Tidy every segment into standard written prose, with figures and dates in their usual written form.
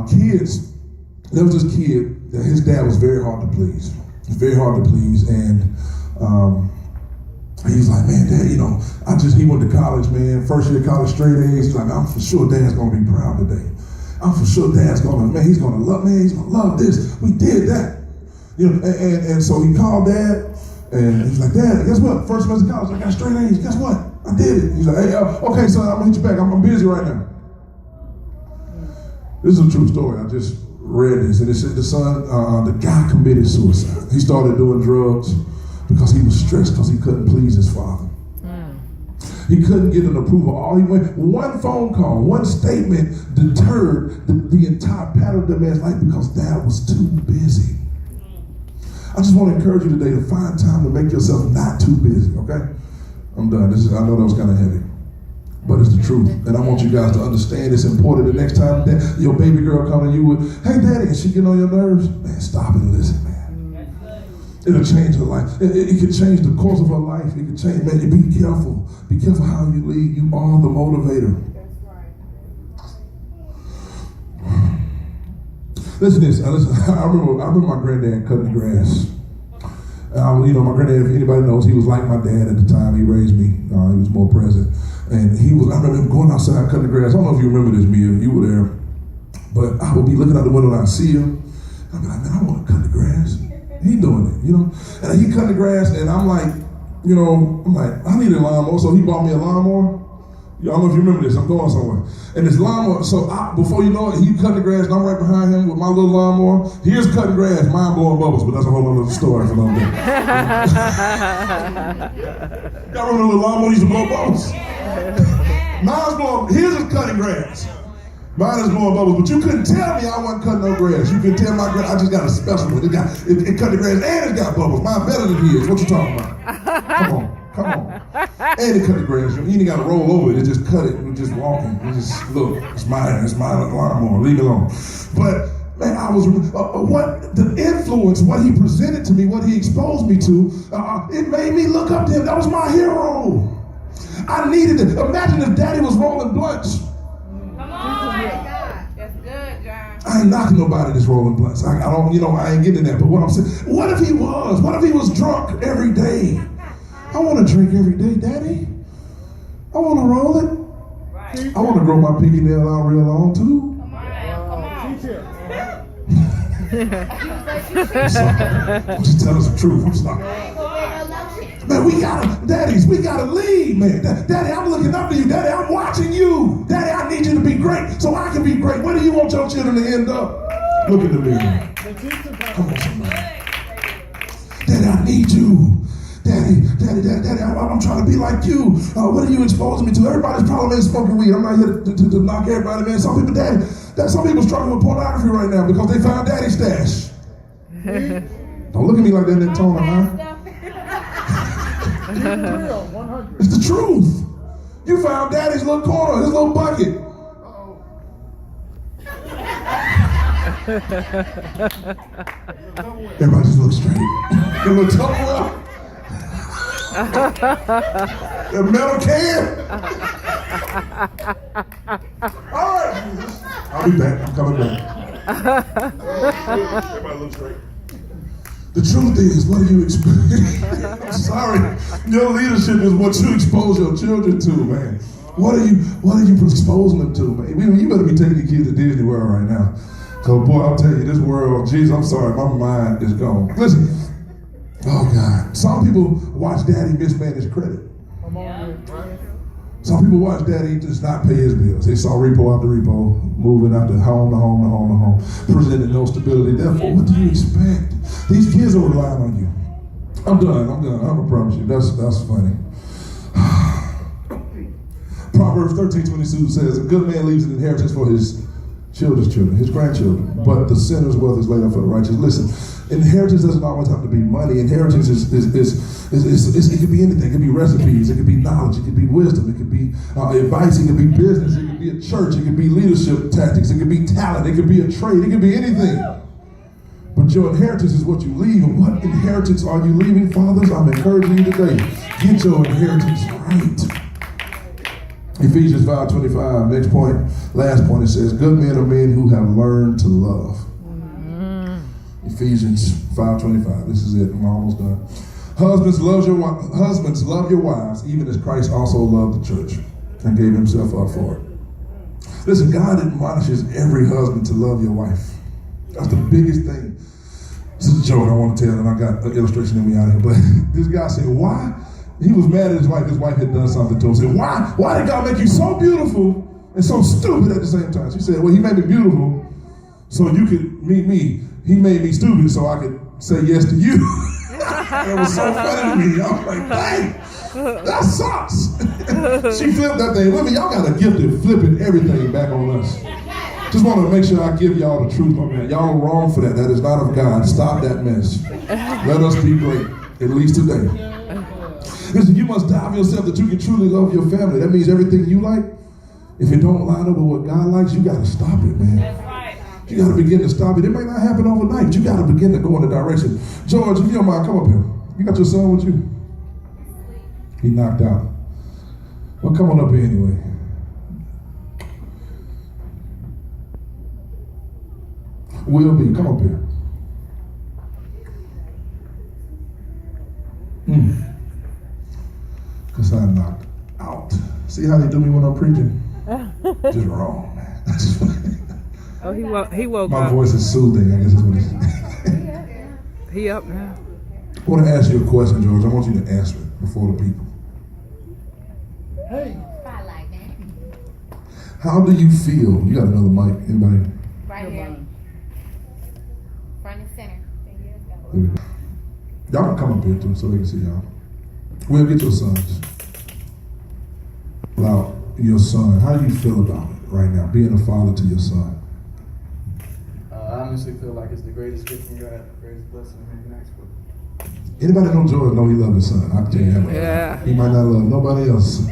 Kids, there was this kid that his dad was very hard to please. Very hard to please, and he was like, man, Dad, he went to college, man, first year of college, straight A's. He's like, I'm for sure Dad's gonna be proud today. I'm for sure Dad's he's gonna love this. We did that. And so he called Dad, and he's like, Dad, guess what? First semester of college, I got straight A's. Guess what? I did it. He's like, hey, okay, son, I'm gonna hit you back. I'm busy right now. This is a true story. I just read this, and it said the guy committed suicide. He started doing drugs because he was stressed because he couldn't please his father. He couldn't get an approval. One phone call, one statement deterred the entire pattern of the man's life because Dad was too busy. I just want to encourage you today to find time to make yourself not too busy, okay? I'm done. I know that was kind of heavy, but it's the truth. And I want you guys to understand it's important. The next time that your baby girl comes to you with, hey, Daddy, and she get on your nerves, man, stop and listen, man. It'll change her life. It can change the course of her life. It can change, man. Be careful. Be careful how you lead. You are the motivator. Listen to this. I remember my granddad cutting the grass. My granddad, if anybody knows, he was like my dad at the time. He raised me. He was more present. And I remember him going outside cutting the grass. I don't know if you remember this, Mia. You were there. But I would be looking out the window and I'd see him. I'd be like, man, I want to cut the grass. He doing it, And he cut the grass, and I'm like, I need a lawnmower. So he bought me a lawnmower. I don't know if you remember this. I'm going somewhere. And this lawnmower, so before you know it, he cutting the grass, and I'm right behind him with my little lawnmower. Here's cutting grass, mine blowing bubbles, but that's a whole other story for another day. Y'all remember the little lawnmower used to blow bubbles? Mine's blowing, his is cutting grass. Mine is blowing bubbles, but you couldn't tell me I wasn't cutting no grass. You couldn't tell my grass, I just got a special one. It cut the grass and it got bubbles. Mine better than his. What you talking about? Come on. And it cut the grass. You ain't got to roll over it. It just cut it. We're just walking. Look, it's mine lawnmower. Leave it alone. But man, I was, what the influence, what he presented to me, what he exposed me to, it made me look up to him. That was my hero. I needed it. Imagine if Daddy was rolling blunts. That's good, John. I ain't knocking nobody that's rolling blunts. I ain't getting that. But what I'm saying, what if he was? What if he was drunk every day? I want to drink every day, Daddy. I want to roll it. Right. I want to grow my pinky nail out real long too. Come on. Just tell us the truth. I'm sorry. Man, we gotta lead, man. Daddy, I'm looking up to you. Daddy, I'm watching you. Daddy, I need you to be great so I can be great. Where do you want your children to end up? Look at the man. Come on, somebody. Daddy, I need you. Daddy, I'm trying to be like you. What are you exposing me to? Everybody's probably smoking weed. I'm not here to knock everybody, man. Some people struggling with pornography right now because they found Daddy's stash. Don't look at me like that in that tone, huh? It's the truth. You found Daddy's little corner, his little bucket. Everybody just look straight. They look Tupperware. The metal can. All right. I'll be back. I'm coming back. Everybody look straight. The truth is, what do you expect? I'm sorry. Your leadership is what you expose your children to, man. What are you exposing them to, man? You better be taking your kids to Disney World right now. Because, boy, I'll tell you, this world, geez, I'm sorry, my mind is gone. Listen, oh, God. Some people watch Daddy mismanage credit. Some people watch Daddy just not pay his bills. They saw repo after repo, moving out to home to home to home to home, presenting no stability. Therefore, what do you expect? These kids are relying on you. I'm done. I'm gonna promise you. That's funny. Proverbs 13:22 says, a good man leaves an inheritance for his children's children, his grandchildren, but the sinner's wealth is laid up for the righteous. Listen, inheritance doesn't always have to be money. Inheritance is it could be anything. It could be recipes, it could be knowledge, it could be wisdom, it could be advice, it could be business, it could be a church, it could be leadership tactics, it could be talent, it could be a trade, it could be anything. But your inheritance is what you leave. And what inheritance are you leaving, fathers? I'm encouraging you today. Get your inheritance right. Ephesians 5:25, next point, last point, it says, good men are men who have learned to love. Ephesians 5:25, this is it, I'm almost done. Husbands, love your wives, even as Christ also loved the church and gave himself up for it. Listen, God admonishes every husband to love your wife. That's the biggest thing. This is a joke I want to tell, and I got an illustration and we out of here. But this guy said, why? He was mad at his wife. His wife had done something to him. He said, why did God make you so beautiful and so stupid at the same time? She said, well, he made me beautiful so you could meet me. He made me stupid so I could say yes to you. It was so funny to me. I was like, dang, that sucks. She flipped that thing. Women, y'all got a gift at flipping everything back on us. Just want to make sure I give y'all the truth, my man. Y'all are wrong for that. That is not of God. Stop that mess. Let us be great, at least today. Listen, you must die of yourself that you can truly love your family. That means everything you like, if it don't line up with what God likes, you got to stop it, man. That's right. You got to begin to stop it. It may not happen overnight. You got to begin to go in the direction. George, if you don't mind, come up here. You got your son with you? He knocked out. Well, come on up here anyway. Will be, come up here. Because I knocked out. See how they do me when I'm preaching? Just wrong, man. Oh, he woke My up. voice is soothing, I guess that's what it is. He up now. I want to ask you a question, George. I want you to answer it before the people. Hey. Spotlight, man. How do you feel? You got another mic. Anybody? Right here. Front and center. There we go. Y'all can come up here too so they can see y'all. We'll get your sons. About your son. How do you feel about it right now, being a father to your son? I honestly feel like it's the greatest gift from God, the greatest blessing we can ask for. Anybody know George know he loves his son? I can tell you that. Yeah. He might not love nobody else.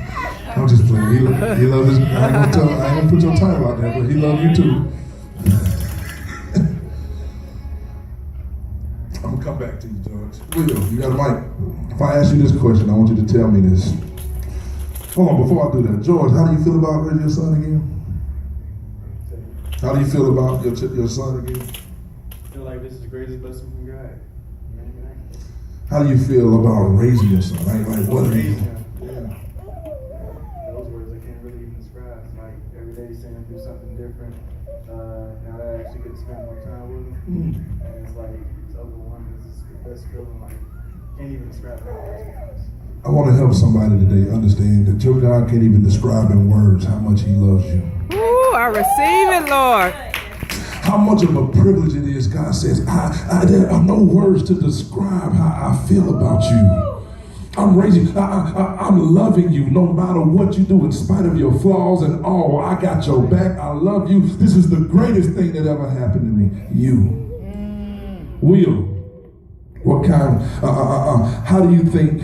I'm just playing. He loves his. I ain't gonna put your title out there, but he loves you too. I'm gonna come back to you, George. Will, you got a mic? If I ask you this question, I want you to tell me this. Hold on, before I do that, George, how do you feel about raising your son again? How do you feel about your son again? I feel like this is the greatest blessing from God. How do you feel about raising your son? Like what? Raising him, yeah. Those words I can't really even describe. It's like every day saying do something different. Now that I actually get to spend more time with him, and it's like it's overwhelming. It's the best feeling. Like can't even describe it. To be honest. I want to help somebody today understand that your God can't even describe in words how much he loves you. Ooh, I receive it, Lord. How much of a privilege it is. God says, there are no words to describe how I feel about you. I'm loving you no matter what you do, in spite of your flaws and all. I got your back. I love you. This is the greatest thing that ever happened to me. You. Will, what kind, how do you think,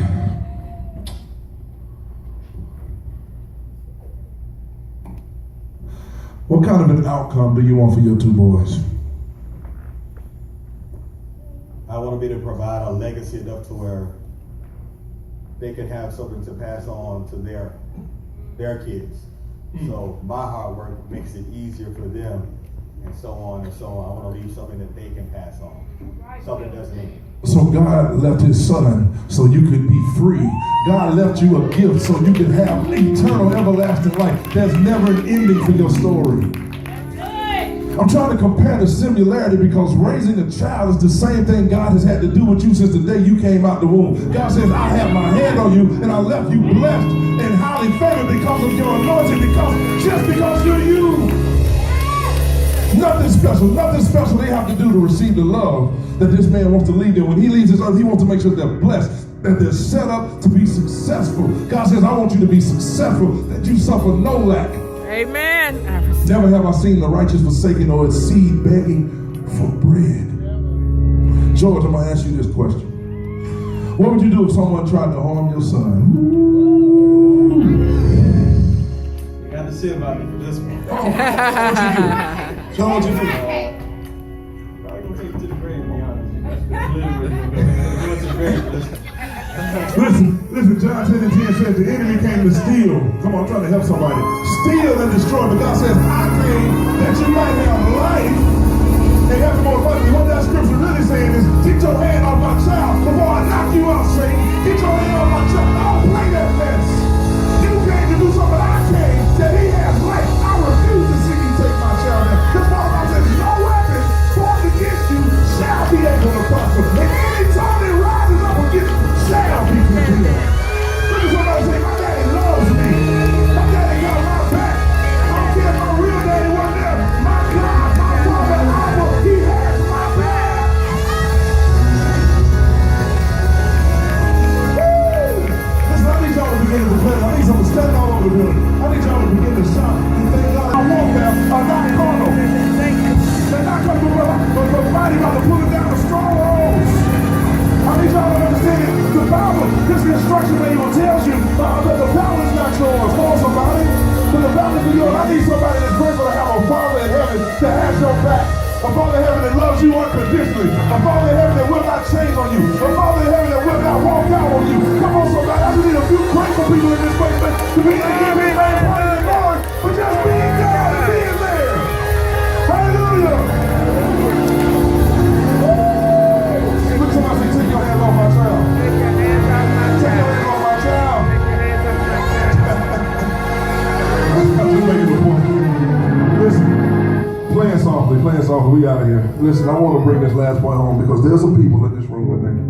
what kind of an outcome do you want for your two boys? I want to be able to provide a legacy enough to where they can have something to pass on to their kids. So my hard work makes it easier for them, and so on and so on. I want to leave something that they can pass on, something that doesn't end. So God left his son so you could be free. God left you a gift so you could have eternal, everlasting life. There's never an ending for your story. I'm trying to compare the similarity because raising a child is the same thing God has had to do with you since the day you came out the womb. God says, I have my hand on you and I left you blessed and highly favored because of your anointing, just because you're you. Nothing special they have to do to receive the love that this man wants to leave them. When he leaves this earth, he wants to make sure they're blessed, that they're set up to be successful. God says, I want you to be successful, that you suffer no lack. Amen. Never have I seen the righteous forsaken or its seed begging for bread. George, I'm going to ask you this question. What would you do if someone tried to harm your son? You got to say about me for this one. So what you do? Probably gonna take it to the grave, to be honest. That's literally what we're gonna do. It's a grave. Listen. Listen, John 10 and 10 says the enemy came to steal. Come on, I'm trying to help somebody. Steal and destroy. But God says, I came that you might have life and have more abundantly. What that scripture really saying is, get your hand off my child before I knock you out, Satan. Get your hand off my child. Don't play that mess. You came to do something. I came that he has life. I refuse to see you take my child now. Because Father God says, no weapon formed against you shall be able to prosper. And any tongue that rises up against you shall be condemned. Look at somebody say, my daddy loves me. My daddy got my back. I don't care if my real daddy wasn't there. My God, my Father, Abba, he has my back. Listen, I need y'all to begin to declare. I need y'all to stand all over the building. I need y'all to begin to shout. And thank God our warfare are not carnal. They're not coming but mighty by the pulling down the strongholds. I need y'all to understand it. The Bible, this is the instruction manual tells you that the power is not yours. For somebody, but the power is yours. I need somebody that's grateful to have a Father in heaven that has your back. A Father in heaven that loves you unconditionally. A Father in heaven that will not change on you. A Father in heaven that will not walk out on you. Come on, somebody. I just need a few grateful people in this place to be able to give him praise and glory for just being God and being there. Hallelujah. Look, somebody say, take your hands off my child. Take your hands off my Take your child. hands off my child. Take your hands off my child. I'm just making a point. Listen, playing softly, we out of here. Listen, I want to bring this last point home because there's some people in this room with me.